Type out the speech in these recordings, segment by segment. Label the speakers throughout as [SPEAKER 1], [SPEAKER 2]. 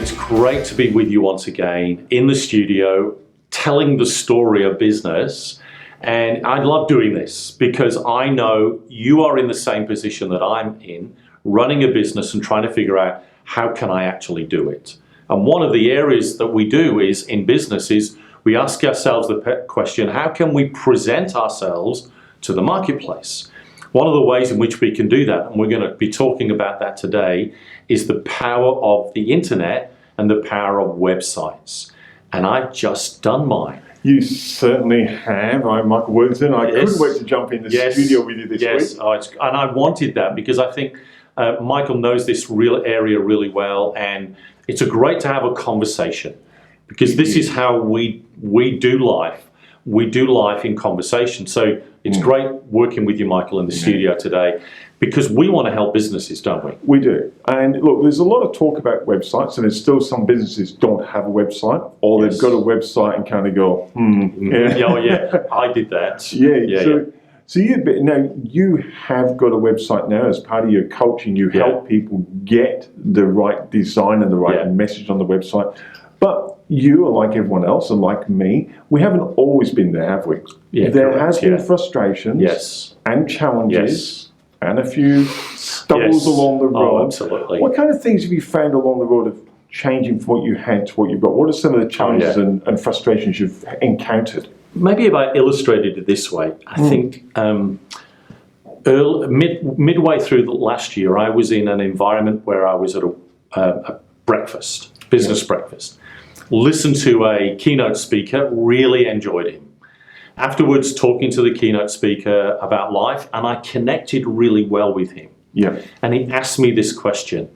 [SPEAKER 1] It's great to be with you once again in the studio, telling the story of business. And I love doing this because I know you are in the same position that I'm in, running a business and trying to figure out how can I actually do it. And one of the areas that we do is in business is we ask ourselves the question, how can we present ourselves to the marketplace? One of the ways in which we can do that, and we're going to be talking about that today, is the power of the internet and the power of websites. And I've just done mine.
[SPEAKER 2] You certainly have. I'm Michael Worthington. I couldn't wait to jump in the studio with you this week.
[SPEAKER 1] And I wanted that because I think Michael knows this real area really well, and it's great to have a conversation because this is how we do life. We do life in conversation. So it's great working with you, Michael, in the studio today because we want to help businesses, don't we?
[SPEAKER 2] We do. And look, there's a lot of talk about websites, and there's still some businesses don't have a website, or they've got a website and kind of go,
[SPEAKER 1] I did that.
[SPEAKER 2] So you have got a website now as part of your coaching. You help people get the right design and the right message on the website. But you are like everyone else, and like me, we haven't always been there, have we?
[SPEAKER 1] Yeah,
[SPEAKER 2] there has been frustrations and challenges and a few stumbles along the road.
[SPEAKER 1] Oh, absolutely.
[SPEAKER 2] What kind of things have you found along the road of changing from what you had to what you've got? What are some of the challenges and frustrations you've encountered?
[SPEAKER 1] Maybe if I illustrated it this way, I think midway through the last year, I was in an environment where I was at a breakfast, business breakfast. Listened to a keynote speaker, really enjoyed him. Afterwards, talking to the keynote speaker about life, and I connected really well with him.
[SPEAKER 2] Yeah.
[SPEAKER 1] And he asked me this question,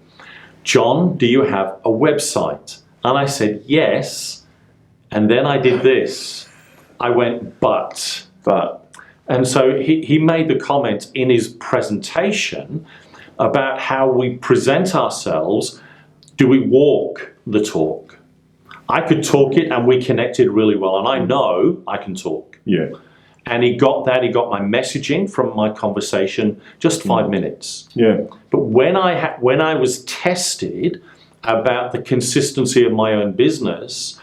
[SPEAKER 1] John, do you have a website? And I said, yes. And then I did this. I went, but. And so he made the comment in his presentation about how we present ourselves. Do we walk the talk? I could talk it and we connected really well. And I know I can talk.
[SPEAKER 2] Yeah.
[SPEAKER 1] And he got that. He got my messaging from my conversation, just 5 minutes.
[SPEAKER 2] Yeah.
[SPEAKER 1] But when I was tested about the consistency of my own business,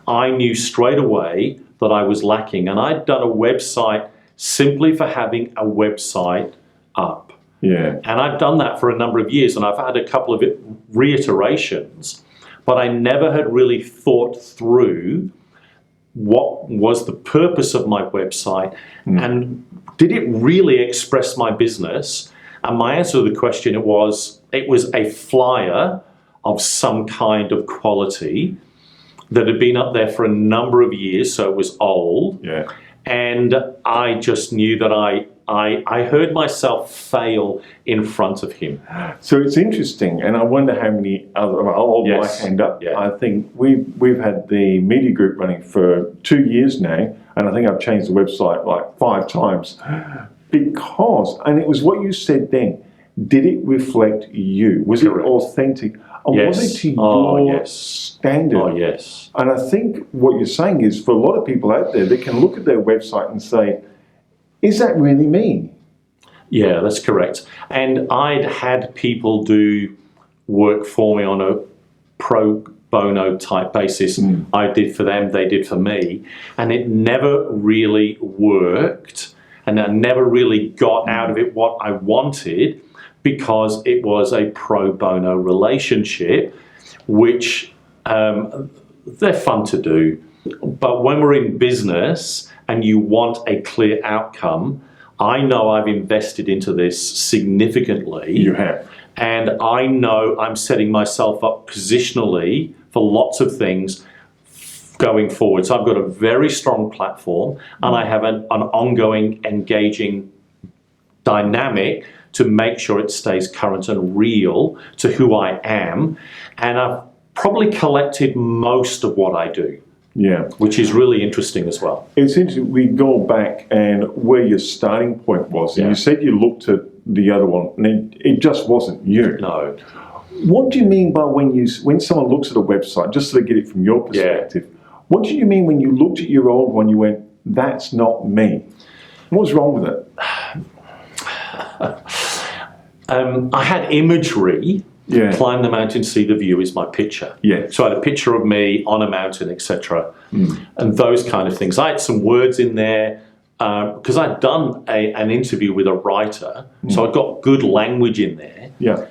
[SPEAKER 1] I knew straight away that I was lacking. And I'd done a website simply for having a website up.
[SPEAKER 2] Yeah.
[SPEAKER 1] And I've done that for a number of years, and I've had a couple of reiterations, but I never had really thought through what was the purpose of my website and did it really express my business? And my answer to the question it was a flyer of some kind of quality that had been up there for a number of years, so it was old.
[SPEAKER 2] Yeah.
[SPEAKER 1] And I just knew that I heard myself fail in front of him.
[SPEAKER 2] So it's interesting, and I wonder how many other. I'll hold my hand up.
[SPEAKER 1] Yeah.
[SPEAKER 2] I think we've had the media group running for 2 years now, and I think I've changed the website like 5 times because, and it was what you said then. Did it reflect you? Was it authentic? And was it to your standard?
[SPEAKER 1] Oh, yes.
[SPEAKER 2] And I think what you're saying is for a lot of people out there, they can look at their website and say, is that really me?
[SPEAKER 1] Yeah, that's correct. And I'd had people do work for me on a pro bono type basis. I did for them, they did for me. And it never really worked. And I never really got out of it what I wanted because it was a pro bono relationship, which they're fun to do. But when we're in business and you want a clear outcome, I know I've invested into this significantly.
[SPEAKER 2] You have.
[SPEAKER 1] And I know I'm setting myself up positionally for lots of things going forward. So I've got a very strong platform and I have an ongoing, engaging dynamic to make sure it stays current and real to who I am. And I've probably collected most of what I do.
[SPEAKER 2] Yeah.
[SPEAKER 1] Which is really interesting as well.
[SPEAKER 2] It's interesting. We go back and where your starting point was. And you said you looked at the other one and it just wasn't you.
[SPEAKER 1] No.
[SPEAKER 2] What do you mean by when someone looks at a website, just so they get it from your perspective, what did you mean when you looked at your old one, you went, that's not me? What was wrong with it?
[SPEAKER 1] I had imagery
[SPEAKER 2] Yeah.
[SPEAKER 1] Climb the mountain, see the view is my picture.
[SPEAKER 2] Yeah.
[SPEAKER 1] So I had a picture of me on a mountain, etc. And those kind of things. I had some words in there because I'd done an interview with a writer, so I got good language in there.
[SPEAKER 2] Yeah.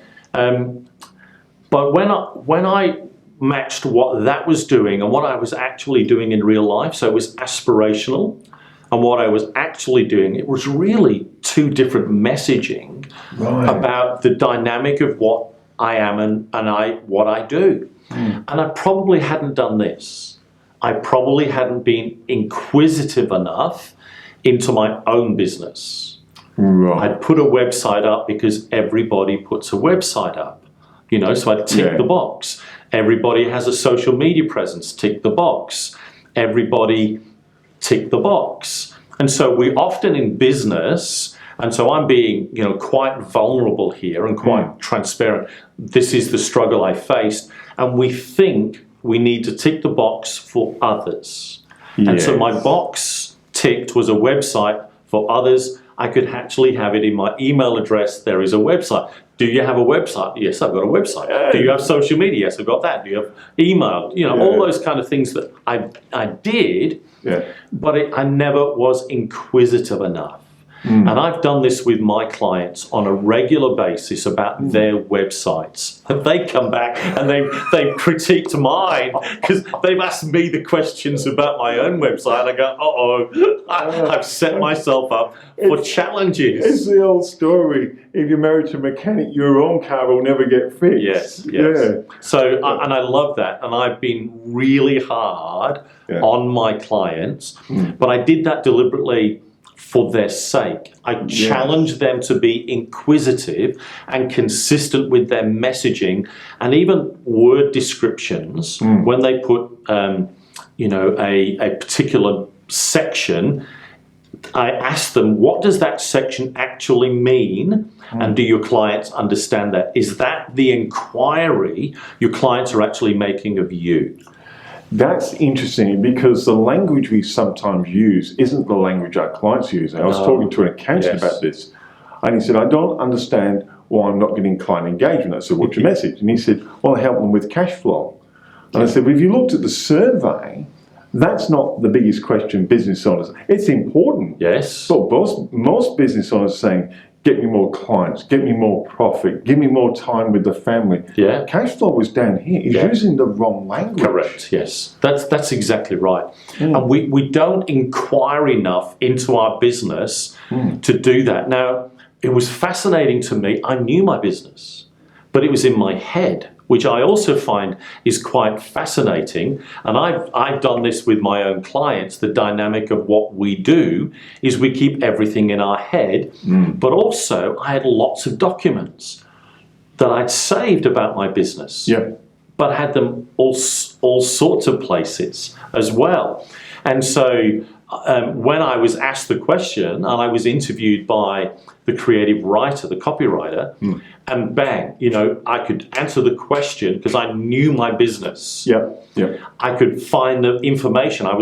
[SPEAKER 1] But when I matched what that was doing and what I was actually doing in real life, so it was aspirational, and what I was actually doing, it was really two different messaging about the dynamic of what I am and what I do. And I probably hadn't done this. I probably hadn't been inquisitive enough into my own business.
[SPEAKER 2] Right.
[SPEAKER 1] I'd put a website up because everybody puts a website up. You know, so I'd tick the box. Everybody has a social media presence, tick the box. Everybody tick the box. And so we often in business, and so I'm being, you know, quite vulnerable here and quite transparent. This is the struggle I faced. And we think we need to tick the box for others. And so my box ticked was a website for others. I could actually have it in my email address. There is a website. Do you have a website? Yes, I've got a website. Do you have social media? Yes, I've got that. Do you have email? You know, all those kind of things that I did, but I never was inquisitive enough. And I've done this with my clients on a regular basis about their websites. They come back and they've critiqued mine because they've asked me the questions about my own website. And I go, I've set myself up for challenges.
[SPEAKER 2] It's the old story. If you're married to a mechanic, your own car will never get fixed.
[SPEAKER 1] Yes. Yeah. So, and I love that. And I've been really hard on my clients, but I did that deliberately for their sake. I challenge them to be inquisitive and consistent with their messaging, and even word descriptions when they put, you know, a particular section. I ask them, what does that section actually mean? And do your clients understand that? Is that the inquiry your clients are actually making of you?
[SPEAKER 2] That's interesting because the language we sometimes use isn't the language our clients use. And I was talking to an accountant about this, and he said, I don't understand why I'm not getting client engagement. I said, what's your message? And he said, well, I help them with cash flow. And I said, well, if you looked at the survey, that's not the biggest question business owners. It's important.
[SPEAKER 1] Yes.
[SPEAKER 2] But most business owners are saying, get me more clients, get me more profit, give me more time with the family.
[SPEAKER 1] Yeah.
[SPEAKER 2] Cash flow was down here. He's using the wrong language.
[SPEAKER 1] Correct, yes. That's exactly right. And we don't inquire enough into our business to do that. Now, it was fascinating to me. I knew my business, but it was in my head, which I also find is quite fascinating. And I've done this with my own clients. The dynamic of what we do is we keep everything in our head, but also I had lots of documents that I'd saved about my business, but I had them all sorts of places as well. And so when I was asked the question and I was interviewed by the creative writer, the copywriter, and bang, you know, I could answer the question because I knew my business. I could find the information. I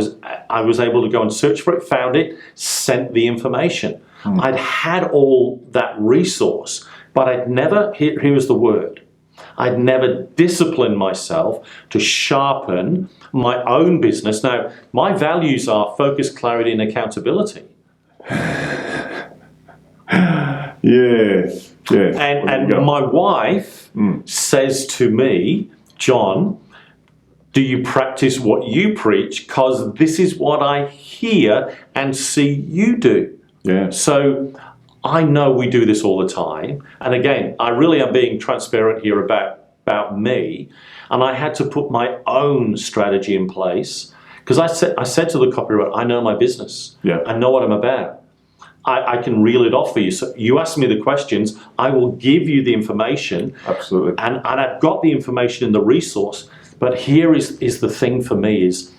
[SPEAKER 1] was able to go and search for it, found it, sent the information. I'd had all that resource, but I'd never, here was the word, I'd never disciplined myself to sharpen my own business. Now, my values are focus, clarity, and accountability.
[SPEAKER 2] Yes.
[SPEAKER 1] And my wife says to me, John, do you practice what you preach? Because this is what I hear and see you do. So I know we do this all the time. And again, I really am being transparent here about me. And I had to put my own strategy in place because I said to the copywriter, I know my business. I know what I'm about. I can reel it off for you. So you ask me the questions, I will give you the information.
[SPEAKER 2] Absolutely.
[SPEAKER 1] And I've got the information in the resource. But here is the thing for me is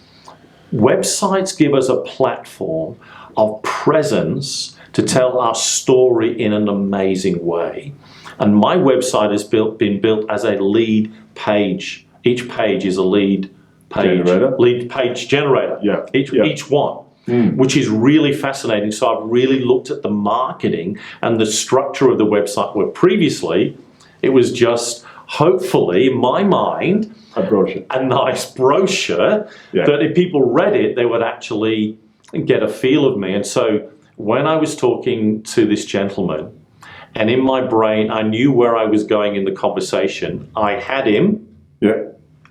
[SPEAKER 1] websites give us a platform of presence to tell our story in an amazing way. And my website has been built as a lead page. Each page is a lead page. Lead page generator. Each one. Which is really fascinating. So I've really looked at the marketing and the structure of the website where previously it was just hopefully, in my mind,
[SPEAKER 2] A brochure.
[SPEAKER 1] a nice brochure
[SPEAKER 2] Yeah.
[SPEAKER 1] that if people read it, they would actually get a feel of me. And so when I was talking to this gentleman, and in my brain, I knew where I was going in the conversation. I had him,
[SPEAKER 2] Yeah.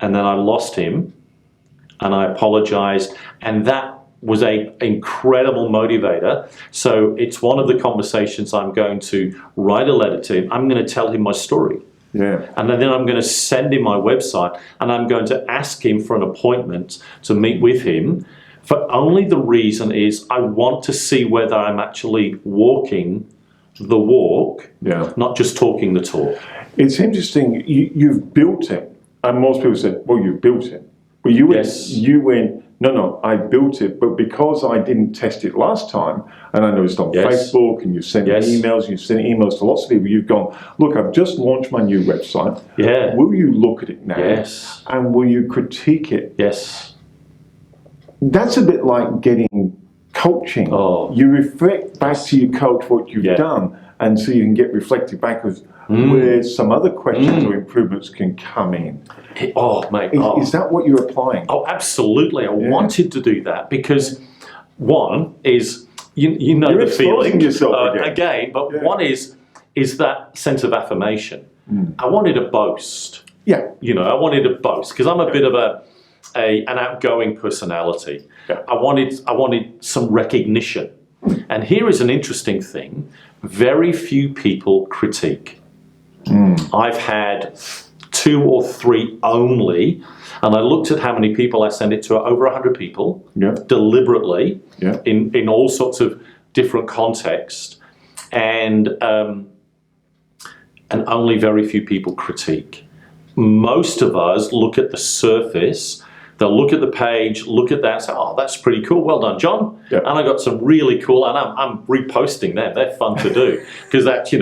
[SPEAKER 1] and then I lost him, and I apologized. And that was an incredible motivator. So it's one of the conversations I'm going to write a letter to him. I'm going to tell him my story.
[SPEAKER 2] Yeah.
[SPEAKER 1] And then I'm going to send him my website, and I'm going to ask him for an appointment to meet with him. For only the reason is I want to see whether I'm actually walking the walk,
[SPEAKER 2] Yeah.
[SPEAKER 1] not just talking the talk.
[SPEAKER 2] It's interesting. You've built it, and most people say, "Well, you've built it." Well, you went.
[SPEAKER 1] Yes.
[SPEAKER 2] You went. No, I built it, but because I didn't test it last time, and I noticed on
[SPEAKER 1] Yes.
[SPEAKER 2] Facebook, and you sent
[SPEAKER 1] Yes.
[SPEAKER 2] emails, you've sent emails to lots of people. You've gone, "Look, I've just launched my new website.
[SPEAKER 1] Yeah.
[SPEAKER 2] Will you look at it now?
[SPEAKER 1] Yes.
[SPEAKER 2] And will you critique it?"
[SPEAKER 1] Yes.
[SPEAKER 2] That's a bit like getting coaching.
[SPEAKER 1] Oh.
[SPEAKER 2] You reflect back to your coach what you've
[SPEAKER 1] Yeah.
[SPEAKER 2] done, and so you can get reflected back with where some other questions or improvements can come in.
[SPEAKER 1] Oh, mate. Oh.
[SPEAKER 2] Is that what you're applying?
[SPEAKER 1] Oh, absolutely. I wanted to do that because one is, you know,
[SPEAKER 2] You're
[SPEAKER 1] the feeling
[SPEAKER 2] exposing yourself again.
[SPEAKER 1] but
[SPEAKER 2] Yeah.
[SPEAKER 1] one is that sense of affirmation. I wanted to boast.
[SPEAKER 2] Yeah.
[SPEAKER 1] You know, I wanted to boast because I'm a bit of an outgoing personality.
[SPEAKER 2] Yeah.
[SPEAKER 1] I wanted some recognition. And here is an interesting thing. Very few people critique. I've had 2 or 3 only, and I looked at how many people I sent it to, over 100 people,
[SPEAKER 2] Yeah.
[SPEAKER 1] deliberately,
[SPEAKER 2] Yeah.
[SPEAKER 1] in all sorts of different contexts, and only very few people critique. Most of us look at the surface. They'll look at the page, look at that, say, "Oh, that's pretty cool. Well done, John."
[SPEAKER 2] Yeah.
[SPEAKER 1] And I got some really cool, and I'm reposting them. They're fun to do because that's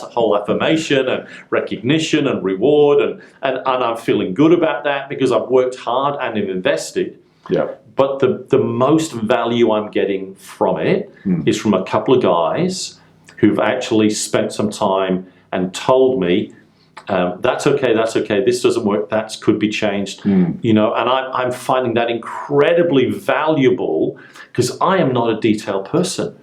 [SPEAKER 1] a whole affirmation and recognition and reward, and I'm feeling good about that because I've worked hard and have invested.
[SPEAKER 2] Yeah.
[SPEAKER 1] But the most value I'm getting from it is from a couple of guys who've actually spent some time and told me, that's okay, this doesn't work, that could be changed, and I'm finding that incredibly valuable because I am not a detailed person.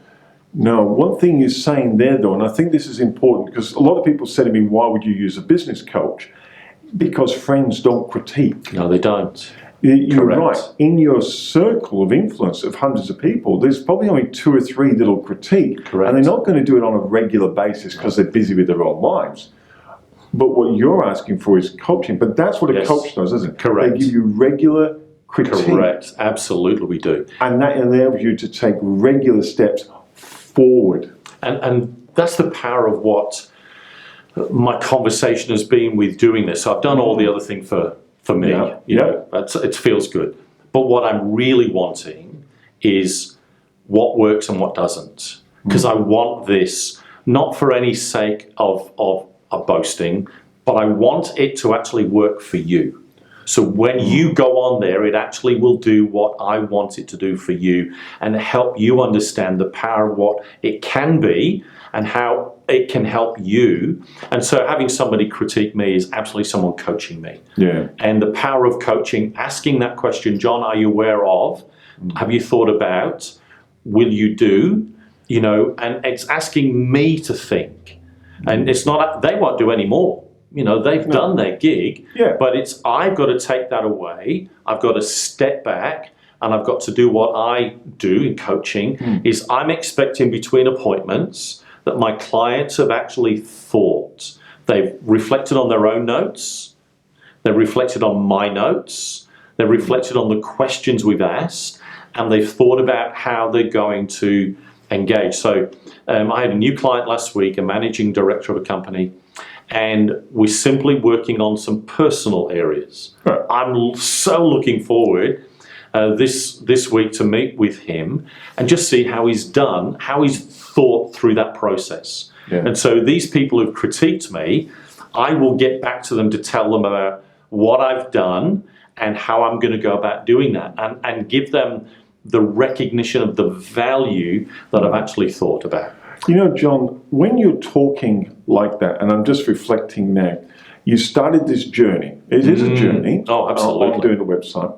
[SPEAKER 2] No, one thing you're saying there, though, and I think this is important because a lot of people say to me, "Why would you use a business coach?" Because friends don't critique.
[SPEAKER 1] No, they don't.
[SPEAKER 2] You're
[SPEAKER 1] Correct.
[SPEAKER 2] right. In your circle of influence of hundreds of people, there's probably only 2 or 3 that'll critique.
[SPEAKER 1] Correct.
[SPEAKER 2] And they're not going to do it on a regular basis because they're busy with their own lives. But what you're asking for is coaching. But that's what a
[SPEAKER 1] Yes.
[SPEAKER 2] coach does, isn't it?
[SPEAKER 1] Correct.
[SPEAKER 2] They give you regular critique.
[SPEAKER 1] Correct. Absolutely, we do.
[SPEAKER 2] And that enables you to take regular steps forward.
[SPEAKER 1] And that's the power of what my conversation has been with doing this. So I've done all the other thing for me.
[SPEAKER 2] Yeah.
[SPEAKER 1] You know, it feels good. But what I'm really wanting is what works and what doesn't. Because I want this not for any sake of boasting, but I want it to actually work for you. So when you go on there, it actually will do what I want it to do for you and help you understand the power of what it can be and how it can help you. And so having somebody critique me is absolutely someone coaching me.
[SPEAKER 2] Yeah.
[SPEAKER 1] And the power of coaching, asking that question, John, are you aware of? Have you thought about? Will you do? And it's asking me to think. And it's not, they won't do any more. They've done their gig,
[SPEAKER 2] Yeah.
[SPEAKER 1] but I've got to take that away. I've got to step back and I've got to do what I do in coaching is I'm expecting between appointments that my clients have actually thought. They've reflected on their own notes. They've reflected on my notes. They've reflected on the questions we've asked, and they've thought about how they're going to engage. So I had a new client last week, a managing director of a company, and we're simply working on some personal areas.
[SPEAKER 2] Right.
[SPEAKER 1] I'm so looking forward this week to meet with him and just see how he's done, how he's thought through that process.
[SPEAKER 2] Yeah.
[SPEAKER 1] And so these people who've critiqued me, I will get back to them to tell them about what I've done and how I'm going to go about doing that and give them the recognition of the value that I've actually thought about.
[SPEAKER 2] John, when you're talking like that, and I'm just reflecting now, you started this journey. It is a journey.
[SPEAKER 1] Oh, absolutely.
[SPEAKER 2] On doing the website.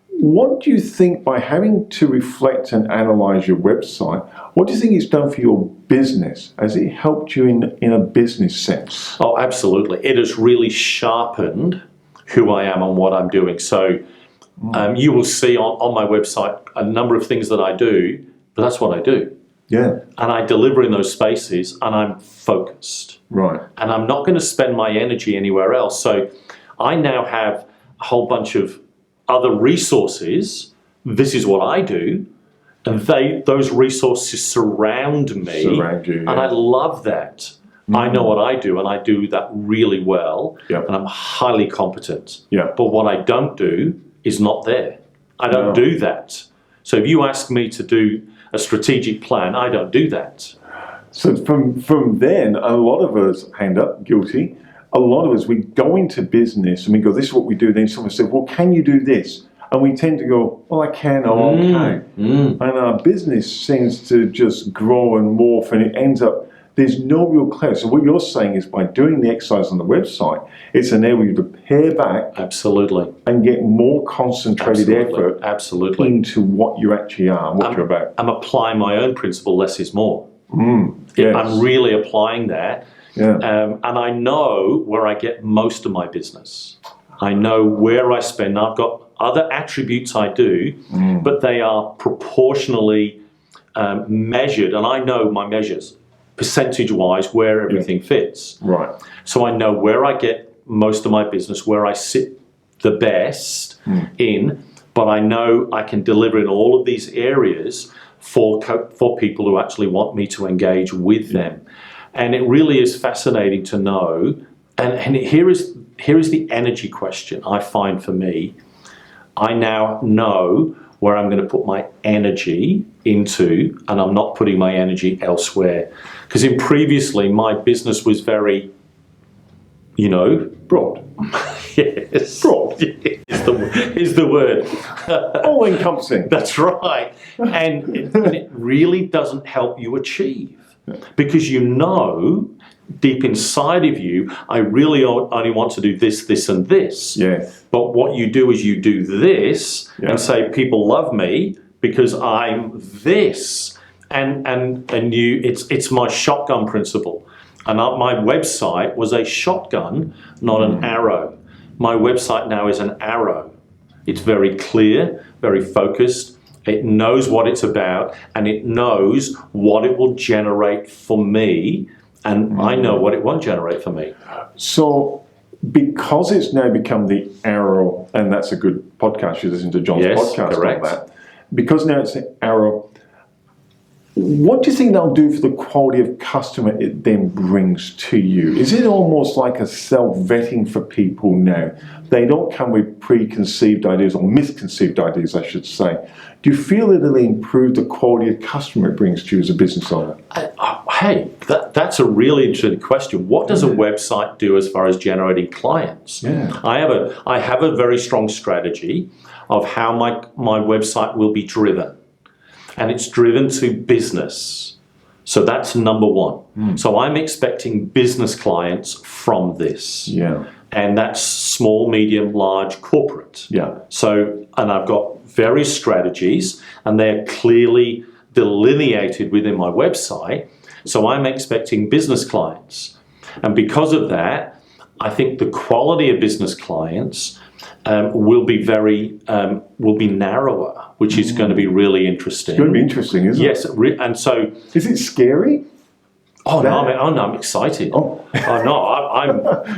[SPEAKER 2] What do you think, by having to reflect and analyze your website, what do you think it's done for your business? Has it helped you in a business sense?
[SPEAKER 1] Oh, absolutely. It has really sharpened who I am and what I'm doing. So you will see on my website a number of things that I do, but that's what I do.
[SPEAKER 2] Yeah.
[SPEAKER 1] And I deliver in those spaces, and I'm focused.
[SPEAKER 2] Right.
[SPEAKER 1] And I'm not going to spend my energy anywhere else. So I now have a whole bunch of other resources. This is what I do. And those resources surround me.
[SPEAKER 2] Surround you, yeah.
[SPEAKER 1] And I love that. I know what I do, and I do that really well.
[SPEAKER 2] Yep.
[SPEAKER 1] And I'm highly competent.
[SPEAKER 2] Yeah.
[SPEAKER 1] But what I don't do is not there. I don't do that. So if you ask me to do a strategic plan, I don't do that.
[SPEAKER 2] So from then, a lot of us, hand up, guilty, a lot of us, we go into business and we go, this is what we do. Then someone says, well, can you do this? And we tend to go, well, I can, okay. And our business seems to just grow and morph, and it ends up, there's no real clarity. So what you're saying is, by doing the exercise on the website, it's an area to pare back.
[SPEAKER 1] Absolutely.
[SPEAKER 2] And get more concentrated effort into what you actually are and what you're about.
[SPEAKER 1] I'm applying my own principle, less is more.
[SPEAKER 2] Yes.
[SPEAKER 1] I'm really applying that.
[SPEAKER 2] Yeah.
[SPEAKER 1] And I know where I get most of my business. I know where I spend. I've got other attributes I do, but they are proportionally measured, and I know my measures, percentage-wise, where everything fits.
[SPEAKER 2] Right.
[SPEAKER 1] So I know where I get most of my business, where I sit the best in, but I know I can deliver in all of these areas for people who actually want me to engage with them. And it really is fascinating to know, and here is the energy question I find for me. I now know where I'm going to put my energy into, and I'm not putting my energy elsewhere. Because previously, my business was very,
[SPEAKER 2] broad.
[SPEAKER 1] Yes.
[SPEAKER 2] Broad.
[SPEAKER 1] is the word.
[SPEAKER 2] All encompassing.
[SPEAKER 1] That's right. And it really doesn't help you achieve. Because deep inside of you, I really only want to do this, this, and this.
[SPEAKER 2] Yes.
[SPEAKER 1] But what you do is you do this and say, people love me because I'm this. And it's my shotgun principle. And my website was a shotgun, not an arrow. My website now is an arrow. It's very clear, very focused. It knows what it's about, and it knows what it will generate for me, and I know what it won't generate for me.
[SPEAKER 2] So, because it's now become the arrow, and that's a good podcast, you listen to John's podcast
[SPEAKER 1] correct.
[SPEAKER 2] on that, because now it's the arrow, what do you think that'll do for the quality of customer it then brings to you? Is it almost like a self-vetting for people now? They don't come with preconceived ideas, or misconceived ideas, I should say. Do you feel that it'll improve the quality of customer it brings to you as a business owner?
[SPEAKER 1] Hey, that's a really interesting question. What does a website do as far as generating clients?
[SPEAKER 2] Yeah.
[SPEAKER 1] I have a very strong strategy of how my website will be driven. And it's driven to business. So that's number one. So I'm expecting business clients from this.
[SPEAKER 2] Yeah.
[SPEAKER 1] And that's small, medium, large, corporate.
[SPEAKER 2] Yeah.
[SPEAKER 1] So, and I've got various strategies, and they're clearly delineated within my website. So I'm expecting business clients. And because of that, I think the quality of business clients will be narrower, which is going to be really interesting.
[SPEAKER 2] It's going to be interesting, isn't it?
[SPEAKER 1] Yes, and so...
[SPEAKER 2] Is it scary?
[SPEAKER 1] I'm excited.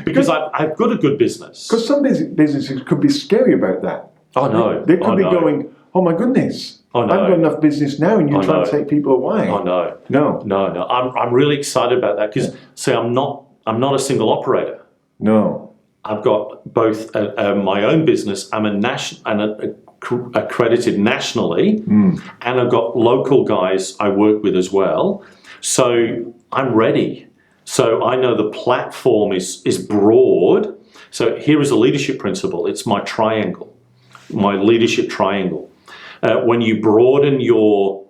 [SPEAKER 1] Because I've got a good business.
[SPEAKER 2] Because some businesses could be scary about that.
[SPEAKER 1] Oh, no.
[SPEAKER 2] They could be going, oh my goodness, I've got enough business now and you're trying to take people away.
[SPEAKER 1] Oh, no. No. I'm really excited about that because, I'm not a single operator.
[SPEAKER 2] No.
[SPEAKER 1] I've got both my own business. I'm accredited nationally, and I've got local guys I work with as well. So I'm ready. So I know the platform is broad. So here is a leadership principle. It's my triangle, my leadership triangle. When you broaden your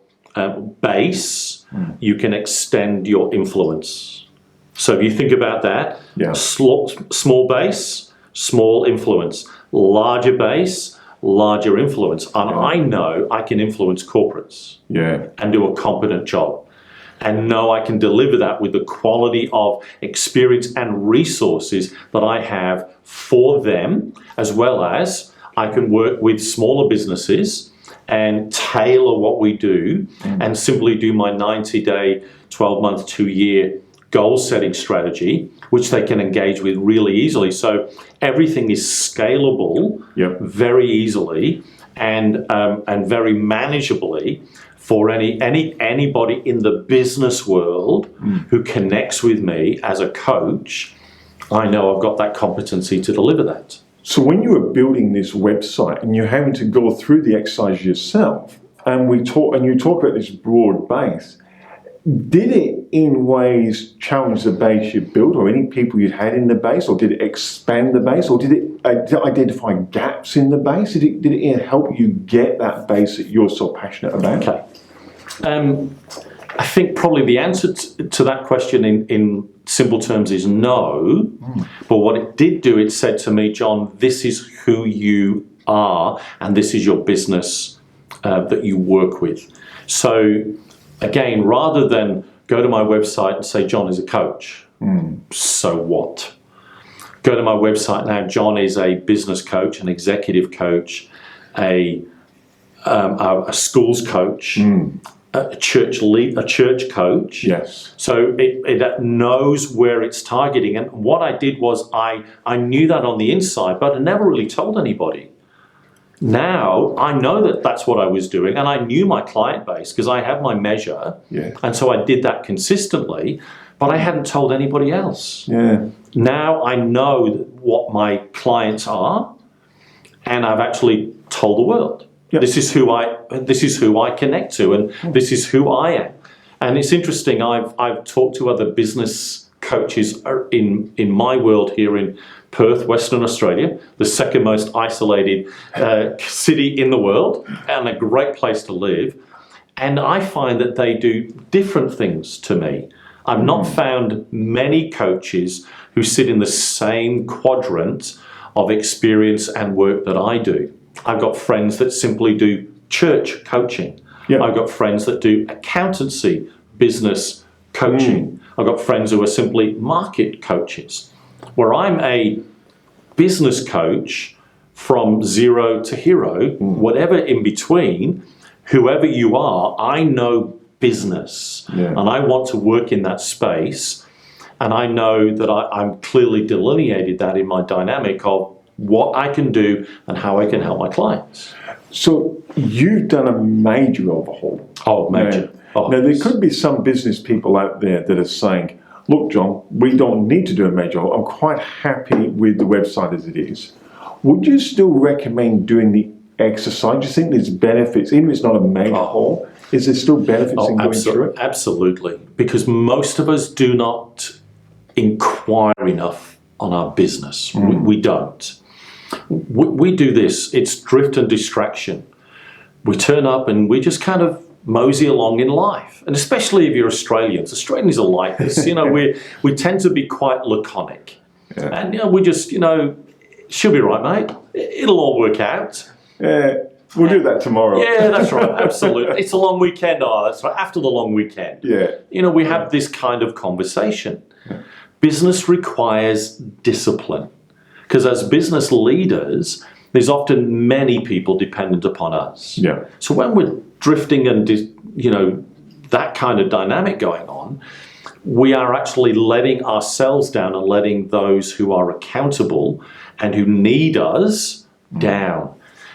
[SPEAKER 1] base, you can extend your influence. So if you think about that,
[SPEAKER 2] Yeah.
[SPEAKER 1] small base, small influence, larger base, larger influence. And I know I can influence corporates and do a competent job. And know I can deliver that with the quality of experience and resources that I have for them, as well as I can work with smaller businesses and tailor what we do and simply do my 90-day, 12-month, 2-year goal-setting strategy, which they can engage with really easily. So everything is scalable very easily and very manageably for anybody in the business world who connects with me as a coach. I know I've got that competency to deliver that.
[SPEAKER 2] So when you were building this website and you're having to go through the exercise yourself, and you talk about this broad base, did it in ways challenge the base you built or any people you'd had in the base, or did it expand the base, or did it identify gaps in the base? Did it help you get that base that you're so passionate about?
[SPEAKER 1] Okay. I think probably the answer to that question in simple terms is no. But what it did do, it said to me, John, this is who you are and this is your business that you work with. So again, rather than go to my website and say, John is a coach, so what? Go to my website now, John is a business coach, an executive coach, a schools coach, a church coach.
[SPEAKER 2] Yes.
[SPEAKER 1] So it knows where it's targeting. And what I did was I knew that on the inside, but I never really told anybody. Now I know that that's what I was doing, and I knew my client base because I have my measure.
[SPEAKER 2] Yeah.
[SPEAKER 1] And so I did that consistently, but I hadn't told anybody else.
[SPEAKER 2] Yeah.
[SPEAKER 1] Now I know what my clients are, and I've actually told the world.
[SPEAKER 2] Yeah.
[SPEAKER 1] This is who I connect to, and this is who I am. And it's interesting. I've talked to other business coaches in my world here in Perth, Western Australia, the second most isolated city in the world, and a great place to live. And I find that they do different things to me. I've not found many coaches who sit in the same quadrant of experience and work that I do. I've got friends that simply do church coaching.
[SPEAKER 2] Yeah.
[SPEAKER 1] I've got friends that do accountancy, business coaching. I've got friends who are simply market coaches. Where I'm a business coach from zero to hero, whatever in between, whoever you are, I know business and I want to work in that space. And I know that I'm clearly delineated that in my dynamic of what I can do and how I can help my clients.
[SPEAKER 2] So you've done a major overhaul.
[SPEAKER 1] Oh, major.
[SPEAKER 2] Now there could be some business people out there that are saying, look, John, we don't need to do a major overhaul. I'm quite happy with the website as it is. Would you still recommend doing the exercise? Do you think there's benefits, even if it's not a major haul, is there still benefits in going through it?
[SPEAKER 1] Absolutely. Because most of us do not inquire enough on our business. We don't. We do this. It's drift and distraction. We turn up and we just kind of mosey along in life. And especially if you're Australians. Australians are like this. We tend to be quite laconic. Yeah. And we just, she'll be right, mate. It'll all work out.
[SPEAKER 2] Yeah. We'll do that tomorrow.
[SPEAKER 1] Yeah, that's right. Absolutely. It's a long weekend. Oh, that's right. After the long weekend.
[SPEAKER 2] Yeah.
[SPEAKER 1] We have this kind of conversation. Yeah. Business requires discipline. Because as business leaders, there's often many people dependent upon us.
[SPEAKER 2] Yeah.
[SPEAKER 1] So when we're drifting and, that kind of dynamic going on, we are actually letting ourselves down and letting those who are accountable and who need us down.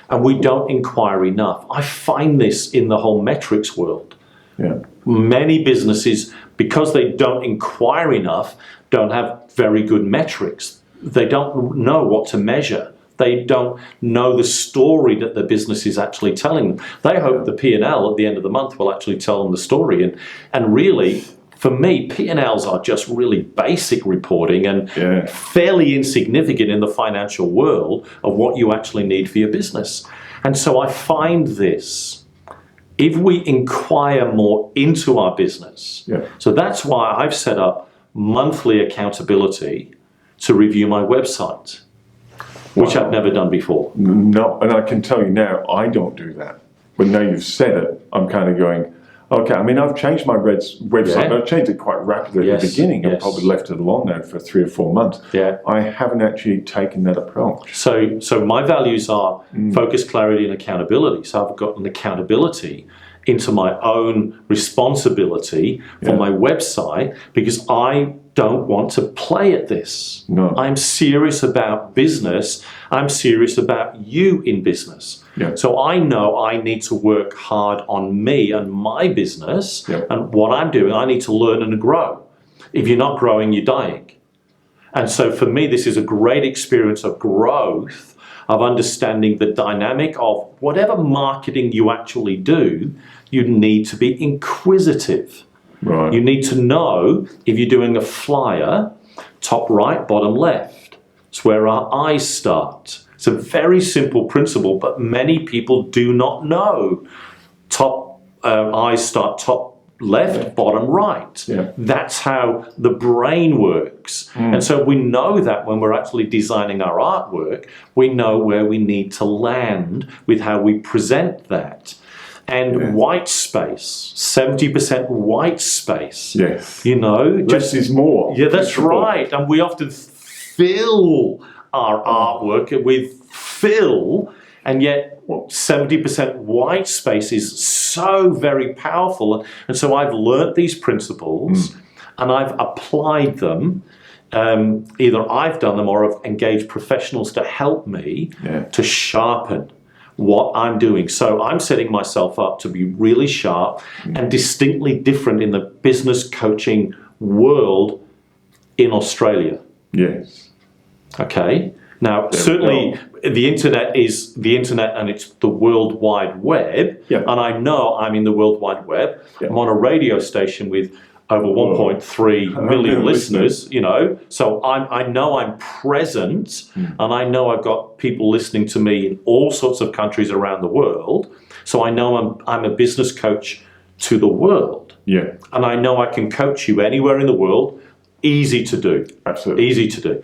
[SPEAKER 1] And we don't inquire enough. I find this in the whole metrics world.
[SPEAKER 2] Yeah.
[SPEAKER 1] Many businesses, because they don't inquire enough, don't have very good metrics. They don't know what to measure. They don't know the story that the business is actually telling them. They hope the P&L at the end of the month will actually tell them the story. And really, for me, P&Ls are just really basic reporting and fairly insignificant in the financial world of what you actually need for your business. And so I find this, if we inquire more into our business, so that's why I've set up monthly accountability to review my website, which I've never done before.
[SPEAKER 2] No, and I can tell you now, I don't do that. But now you've said it, I'm kind of going, okay, I mean, I've changed my website, but I've changed it quite rapidly at the beginning. I've probably left it alone now for 3 or 4 months. I haven't actually taken that approach.
[SPEAKER 1] So my values are focus, clarity, and accountability. So I've got an accountability into my own responsibility for my website, because I don't want to play at this.
[SPEAKER 2] No.
[SPEAKER 1] I'm serious about business. I'm serious about you in business. So I know I need to work hard on me and my business and what I'm doing. I need to learn and grow. If you're not growing, you're dying. And so for me, this is a great experience of growth, of understanding the dynamic of whatever marketing you actually do. You need to be inquisitive.
[SPEAKER 2] Right.
[SPEAKER 1] You need to know if you're doing a flyer, top right, bottom left. It's where our eyes start. It's a very simple principle, but many people do not know. Top eyes start top left, bottom right. That's how the brain works. And so we know that when we're actually designing our artwork, we know where we need to land with how we present that. And white space, 70% white space.
[SPEAKER 2] Yes.
[SPEAKER 1] You know,
[SPEAKER 2] less is more.
[SPEAKER 1] Yeah, that's right. And we often fill our artwork with fill, and yet 70% white space is so very powerful. And so I've learnt these principles and I've applied them. Either I've done them or I've engaged professionals to help me to sharpen what I'm doing. So I'm setting myself up to be really sharp and distinctly different in the business coaching world in Australia.
[SPEAKER 2] Yes.
[SPEAKER 1] Okay. Now, certainly the internet is the internet, and it's the World Wide Web. And I know I'm in the World Wide Web. I'm on a radio station with over 1.3 million listeners, you know. So I know I'm present, and I know I've got people listening to me in all sorts of countries around the world. So I know I'm a business coach to the world. And I know I can coach you anywhere in the world. Easy to do.
[SPEAKER 2] Absolutely.
[SPEAKER 1] Easy to do.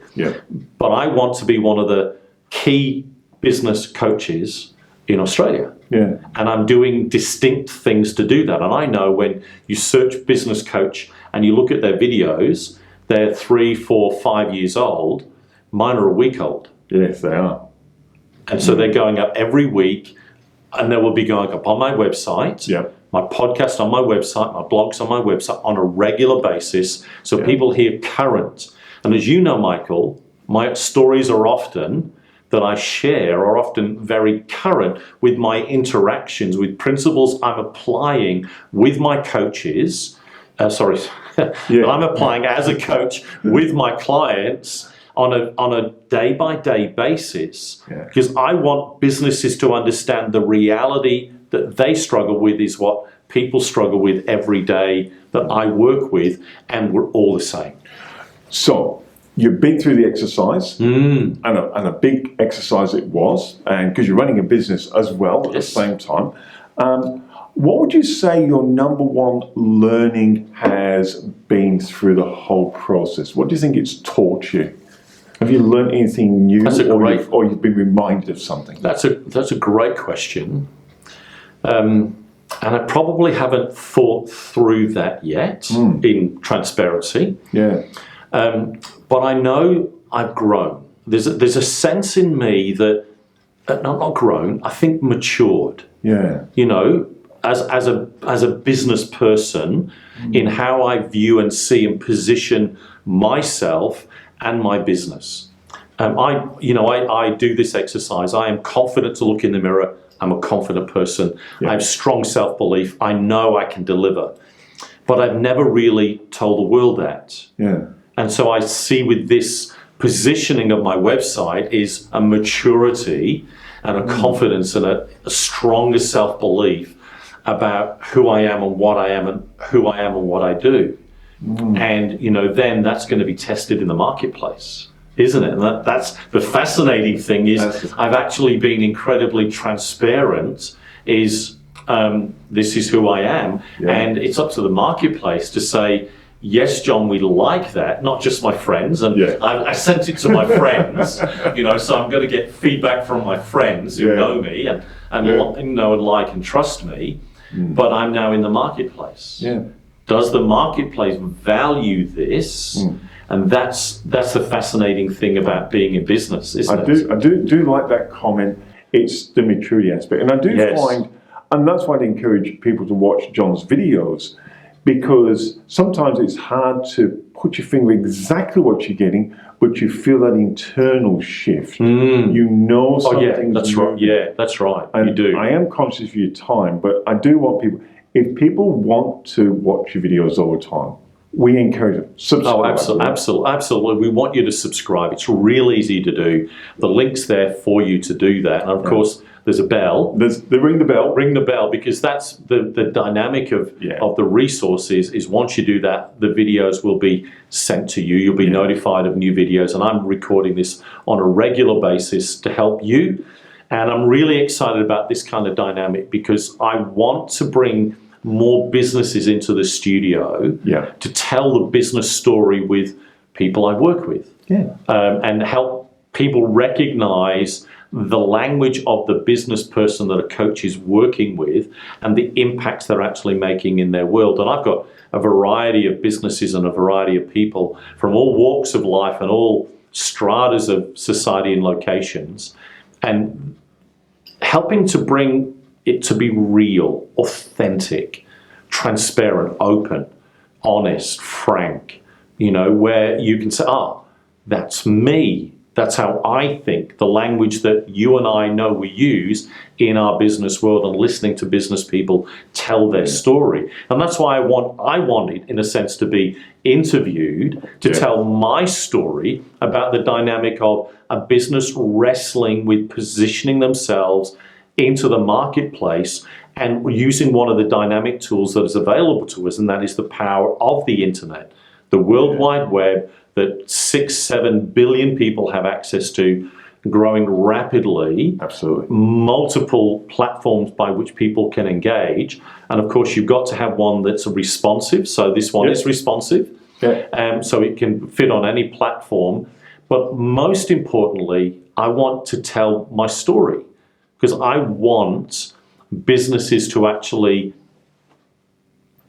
[SPEAKER 1] But I want to be one of the key business coaches in Australia. And I'm doing distinct things to do that. And I know when you search business coach and you look at their videos, they're 3, 4, 5 years old. Mine are a week old.
[SPEAKER 2] Yes, they are.
[SPEAKER 1] And so they're going up every week, and they will be going up on my website, my podcast on my website, my blogs on my website on a regular basis. So people hear current. And as you know, Michael, my stories are often that I share are often very current with my interactions, with principles I'm applying with my coaches. I'm applying as a coach with my clients on a day-by-day basis. Because I want businesses to understand the reality that they struggle with is what people struggle with every day that I work with, and we're all the same.
[SPEAKER 2] So, you've been through the exercise, and a big exercise it was, and because you're running a business as well at the same time. What would you say your number one learning has been through the whole process? What do you think it's taught you? Have you learned anything new, or you've been reminded of something? That's
[SPEAKER 1] a great question. And I probably haven't thought through that yet in transparency. But I know I've grown. There's a sense in me that, not grown, I think matured. You know, as a business person, in how I view and see and position myself and my business. I do this exercise. I am confident to look in the mirror. I'm a confident person. I have strong self-belief. I know I can deliver. But I've never really told the world that. And so I see with this positioning of my website is a maturity and a confidence and a stronger self-belief about who I am and what I am and who I am and what I do. And, then that's going to be tested in the marketplace, isn't it? And that's the fascinating thing is I've actually been incredibly transparent is this is who I am. And it's up to the marketplace to say, yes, John, we like that, not just my friends. And I sent it to my friends, so I'm going to get feedback from my friends who know me and know and like and trust me. But I'm now in the marketplace. Does the marketplace value this? And that's the fascinating thing about being in business, isn't it?
[SPEAKER 2] I do like that comment. It's the maturity aspect. And I do find, and that's why I encourage people to watch John's videos, because sometimes it's hard to put your finger exactly what you're getting, but you feel that internal shift. You know something's
[SPEAKER 1] that's right. Yeah, that's right.
[SPEAKER 2] And
[SPEAKER 1] you do.
[SPEAKER 2] I am conscious of your time, but I do want people, if people want to watch your videos all the time, we encourage them. Subscribe.
[SPEAKER 1] Oh, absolutely. We want you to subscribe. It's real easy to do. The link's there for you to do that. And of course, there's a bell.
[SPEAKER 2] Ring the bell.
[SPEAKER 1] Ring the bell, because that's the dynamic of the resources is once you do that, the videos will be sent to you. You'll be notified of new videos. And I'm recording this on a regular basis to help you. And I'm really excited about this kind of dynamic because I want to bring more businesses into the studio to tell the business story with people I work with and help people recognize the language of the business person that a coach is working with and the impacts they're actually making in their world. And I've got a variety of businesses and a variety of people from all walks of life and all stratas of society and locations, and helping to bring it to be real, authentic, transparent, open, honest, frank, where you can say, that's me. That's how I think, the language that you and I know we use in our business world and listening to business people tell their story. And that's why I wanted, in a sense, to be interviewed to tell my story about the dynamic of a business wrestling with positioning themselves into the marketplace and using one of the dynamic tools that is available to us, and that is the power of the internet, the World Wide Web that 6-7 billion people have access to, growing rapidly.
[SPEAKER 2] Absolutely.
[SPEAKER 1] Multiple platforms by which people can engage. And of course, you've got to have one that's responsive. So this one is responsive. So it can fit on any platform. But most importantly, I want to tell my story because I want businesses to actually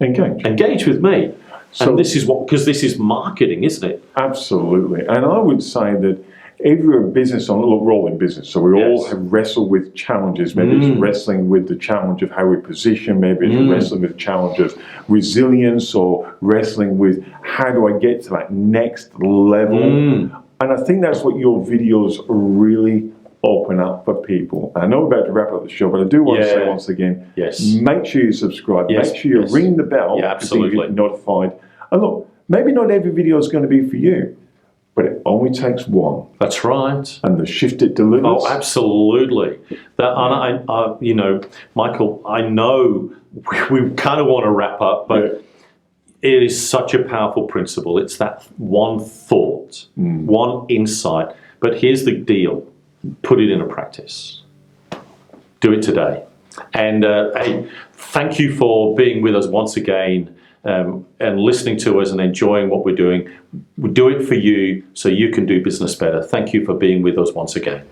[SPEAKER 1] engage with me. So, and this is because this is marketing, isn't it?
[SPEAKER 2] Absolutely. And I would say that if you're a business owner, look, we're all in business, so we all have wrestled with challenges. Maybe it's wrestling with the challenge of how we position, maybe it's wrestling with the challenge of resilience, or wrestling with how do I get to that next level. And I think that's what your videos really open up for people. I know we're about to wrap up the show, but I do want to say once again, make sure you subscribe, make sure you ring the bell so you get notified. And look, maybe not every video is going to be for you, but it only takes one.
[SPEAKER 1] That's right.
[SPEAKER 2] And the shift it delivers.
[SPEAKER 1] Oh, absolutely. That, Michael, I know we kind of want to wrap up, but it is such a powerful principle. It's that one thought, one insight. But here's the deal. Put it into practice. Do it today. And hey, thank you for being with us once again and listening to us and enjoying what we're doing. We do it for you so you can do business better. Thank you for being with us once again.